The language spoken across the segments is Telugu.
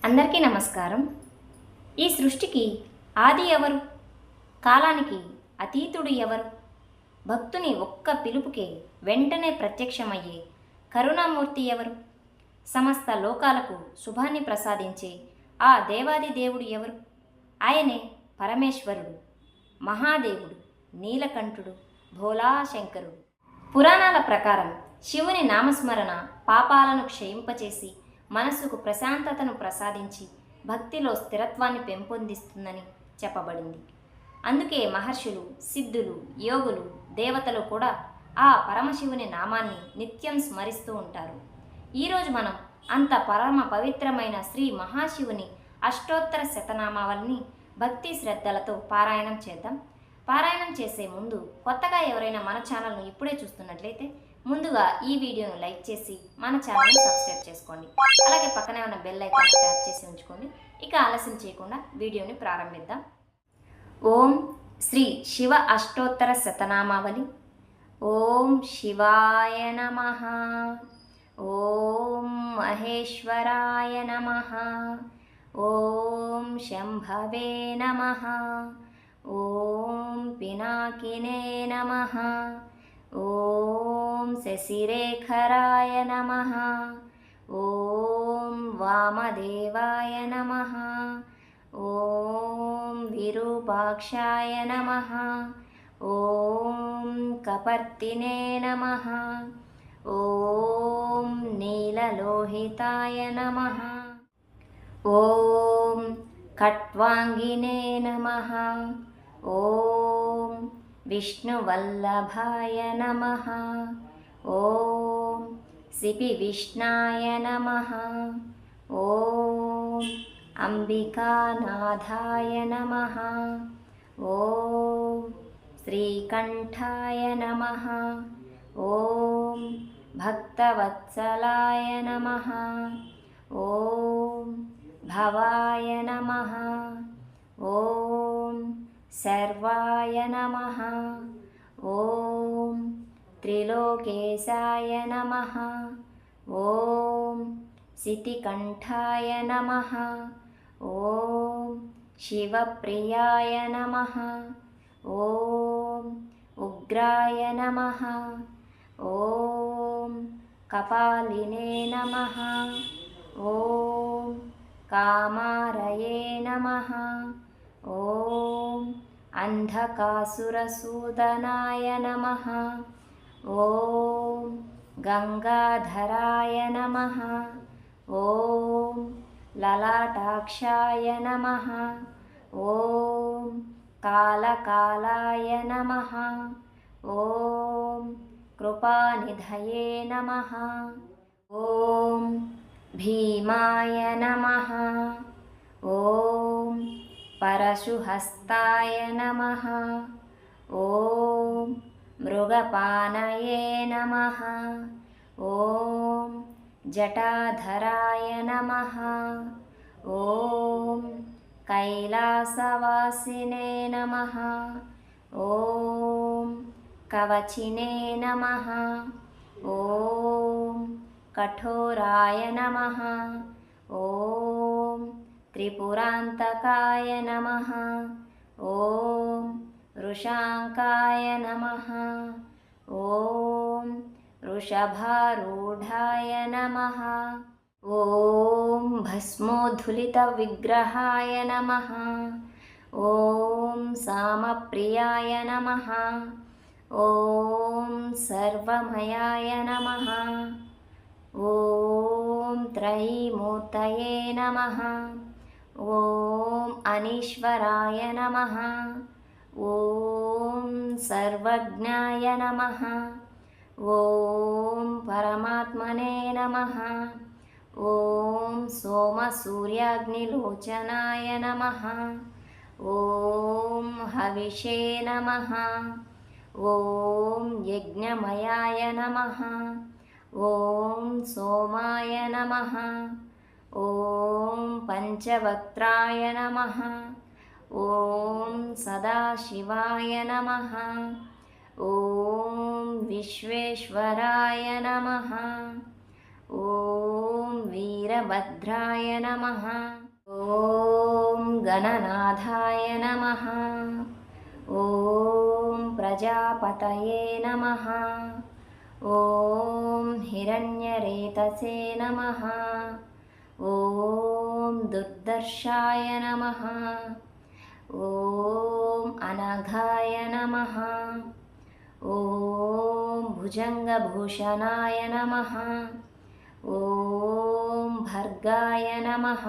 అందరికీ నమస్కారం. ఈ సృష్టికి ఆది ఎవరు? కాలానికి అతీతుడు ఎవరు? భక్తుని ఒక్క పిలుపుకే వెంటనే ప్రత్యక్షమయ్యే కరుణామూర్తి ఎవరు? సమస్త లోకాలకు శుభాన్ని ప్రసాదించే ఆ దేవాది దేవుడు ఎవరు? ఆయనే పరమేశ్వరుడు, మహాదేవుడు, నీలకంఠుడు, భోలాశంకరుడు. పురాణాల ప్రకారం శివుని నామస్మరణ పాపాలను క్షయింపచేసి మనసుకు ప్రశాంతతను ప్రసాదించి భక్తిలో స్థిరత్వాన్ని పెంపొందిస్తుందని చెప్పబడింది. అందుకే మహర్షులు, సిద్ధులు, యోగులు, దేవతలు కూడా ఆ పరమశివుని నామాన్ని నిత్యం స్మరిస్తూ ఉంటారు. ఈరోజు మనం అంత పరమ పవిత్రమైన శ్రీ మహాశివుని అష్టోత్తర శతనామావళిని భక్తి శ్రద్ధలతో పారాయణం చేద్దాం. పారాయణం చేసే ముందు కొత్తగా ఎవరైనా మన ఛానల్ను ఇప్పుడే చూస్తున్నట్లయితే ముందుగా ఈ వీడియోను లైక్ చేసి మన ఛానల్ని సబ్స్క్రైబ్ చేసుకోండి. అలాగే పక్కనే ఉన్న బెల్ ఐకాన్ ట్యాప్ చేసి ఉంచుకోండి. ఇక ఆలస్యం చేయకుండా వీడియోని ప్రారంభిద్దాం. ఓం శ్రీ శివ అష్టోత్తర శతనామావళి. ఓం శివాయ నమః. ఓం మహేశ్వరాయ నమః. ఓం శంభవే నమః. ఓం పినాకినే నమః. ఓం శశిరేఖరాయ నమః. ఓం వామదేవాయ నమః. ఓం విరూపాక్షాయ నమః. ఓం కపర్తినే నమః. ఓం నీలలోహితాయ నమః. ఓం ఖట్వాంగినే నమః. ఓం విష్ణువల్లభాయ నమః. ఓం సిపివిష్ణాయ నమః. ఓం అంబికానాథాయ నమః. ఓం శ్రీకంఠాయ నమః. ఓం భక్తవత్సలాయ నమః. ఓం భవాయ నమః. ఓం సర్వాయ నమః. ఓం త్రిలోకేశాయ నమః. ఓం సితికంఠాయ నమః. ఓం శివప్రియాయ నమః. ఓం ఉగ్రాయ నమః. ఓం కపాలినే నమః. ఓం కామారయే నమః. ఓం అంధకాసురసూదనాయ నమః. ఓం గంగాధరాయ నమః. ఓం లలాటాక్షాయ నమః. ఓం కాళకాలాయ నమః. ఓం కృపానిధయే నమః. ఓం భీమాయ నమః. ఓం పరశుహస్తాయ నమః. ఓం మృగపానయే నమః. ఓం జటాధరాయ నమః. ఓం కైలాసవాసినే నమః. ఓం కవచినే నమః. ఓం కఠోరాయ నమః. ఓం త్రిపురాంతకాయ నమః. ఓం వృషాంకాయ నమః. ఓం వృషభారూఢాయ నమః. ఓం భస్మోద్ధులిత విగ్రహాయ నమః. ఓం సామప్రియాయ నమః. ఓం సర్వమయాయ నమః. ఓం త్రైమూర్తయే నమః. ఓం అనీశ్వరాయ నమః. ఓం సర్వజ్ఞాయ నమః. ఓం పరమాత్మనే నమః. ఓం సోమసూర్యాగ్నిలోచనాయ నమః. ఓం హవిషే నమః. ఓం యజ్ఞమయాయ నమః. ఓం సోమాయ నమః. ఓం పంచవక్త్రాయ నమః. ఓం సదాశివాయ నమః. ఓం విశ్వేశ్వరాయ నమః. ఓం వీరభద్రాయ నమః. ఓం గణనాథాయ నమః. ఓం ప్రజాపతయే నమః. ఓం హిరణ్యరేతసే నమః. ఓం దుర్దర్శాయ నమః. ఓం అనఘాయ నమః. ఓం భుజంగభూషణాయ నమః. ఓం భర్గాయ నమః.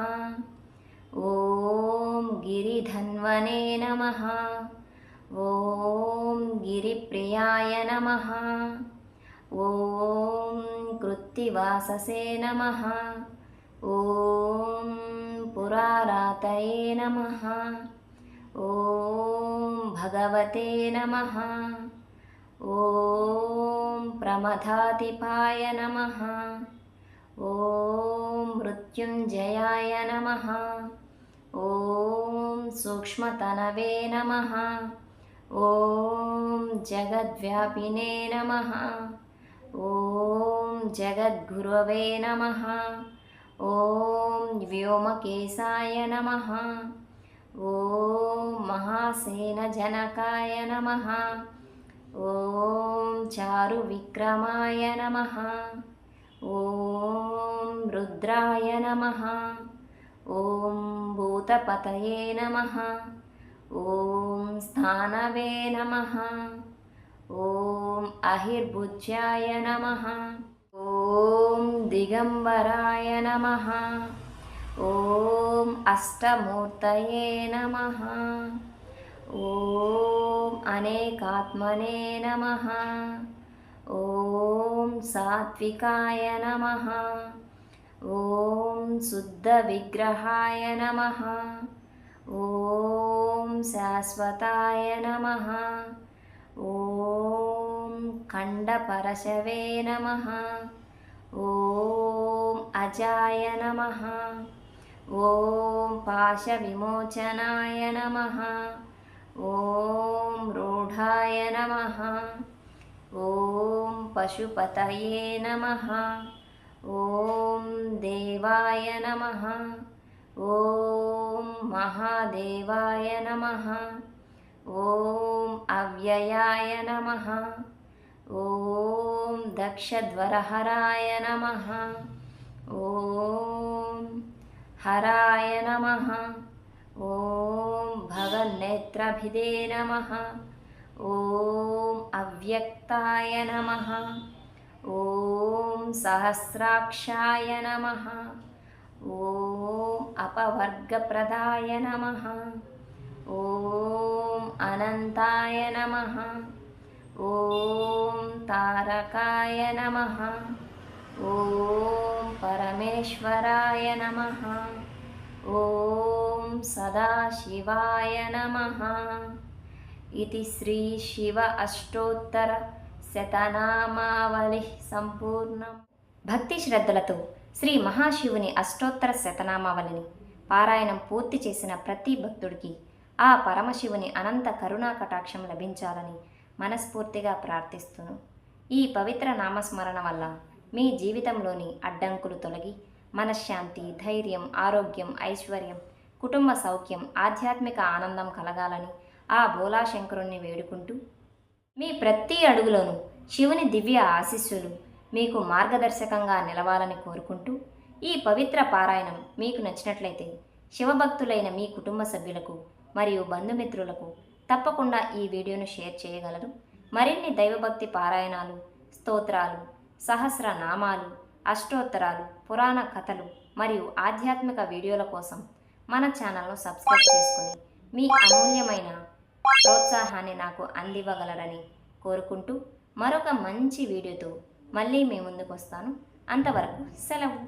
ఓం గిరిధన్వనే నమః. ఓం గిరిప్రియాయ నమః. ఓం కృత్తివాససే నమః. ఓం పురారాతయే నమః. ఓం భగవతే నమః. ఓం ప్రమథాతిపాయ నమః. ఓం మృత్యుంజయాయ నమః. ఓం సూక్ష్మతనవే నమః. ఓం జగద్వ్యాపినే నమః. ఓం జగద్గురవే నమః. ఓం వ్యోమకేశాయ నమః. ఓం మహాసేనజనకాయ నమః. ఓం చారువిక్రమాయ నమః. ఓం రుద్రాయ నమః. ఓం భూతపతయే నమః. ఓం స్థానవే నమః. ఓం అహిర్భుజ్యాయ నమః. ఓం దిగంబరాయ నమః. ఓం అష్టమూర్తయే నమః. ఓం అనేకాత్మనే నమః. ఓం సాత్వికాయ నమః. ఓం శుద్ధవిగ్రహాయ నమః. ఓం శాశ్వతాయ నమః. ఓం ఖండపరశవే నమః. ఓం అజాయ నమః. ఓం పాశవిమోచనాయ నమః. ఓం రూఢాయ నమః. ఓం పశుపతయే నమః. ఓం దేవాయ నమః. ఓం మహాదేవాయ నమః. ఓం అవ్యయాయ నమః. ఓం దక్షధ్వరహరాయ నమః. ఓం హరాయ నమః. ఓం భగన్నేత్రభిదే నమః. ఓం అవ్యక్తాయ నమః. ఓం సహస్రాక్షాయ నమః. ఓం అపవర్గప్రదాయ నమః. ఓం అనంతాయ నమః. ఓం తారకాయ నమః. ఓం పరమేశ్వరాయ నమః. ఓం సదాశివాయ నమః. ఇది శ్రీ శివ అష్టోత్తర శతనామావళి సంపూర్ణం. భక్తి శ్రద్ధలతో శ్రీ మహాశివుని అష్టోత్తర శతనామావళిని పారాయణం పూర్తి చేసిన ప్రతి భక్తుడికి ఆ పరమశివుని అనంత కరుణా కటాక్షం లభించాలని మనస్ఫూర్తిగా ప్రార్థిస్తును. ఈ పవిత్ర నామస్మరణ వల్ల మీ జీవితంలోని అడ్డంకులు తొలగి మనశ్శాంతి, ధైర్యం, ఆరోగ్యం, ఐశ్వర్యం, కుటుంబ సౌఖ్యం, ఆధ్యాత్మిక ఆనందం కలగాలని ఆ బోలాశంకరుణ్ణి వేడుకుంటూ మీ ప్రతి అడుగులోనూ శివుని దివ్య ఆశీస్సులు మీకు మార్గదర్శకంగా నిలవాలని కోరుకుంటూ ఈ పవిత్ర పారాయణం మీకు నచ్చినట్లయితే శివభక్తులైన మీ కుటుంబ సభ్యులకు మరియు బంధుమిత్రులకు తప్పకుండా ఈ వీడియోను షేర్ చేయగలరు. మరిన్ని దైవభక్తి పారాయణాలు, స్తోత్రాలు, సహస్రనామాలు, అష్టోత్తరాలు, పురాణ కథలు మరియు ఆధ్యాత్మిక వీడియోల కోసం మన ఛానల్ను సబ్స్క్రైబ్ చేసుకుని మీ అమూల్యమైన ప్రోత్సాహాన్ని నాకు అందివ్వగలరని కోరుకుంటూ మరొక మంచి వీడియోతో మళ్ళీ మీ ముందుకు వస్తాను. అంతవరకు సెలవు.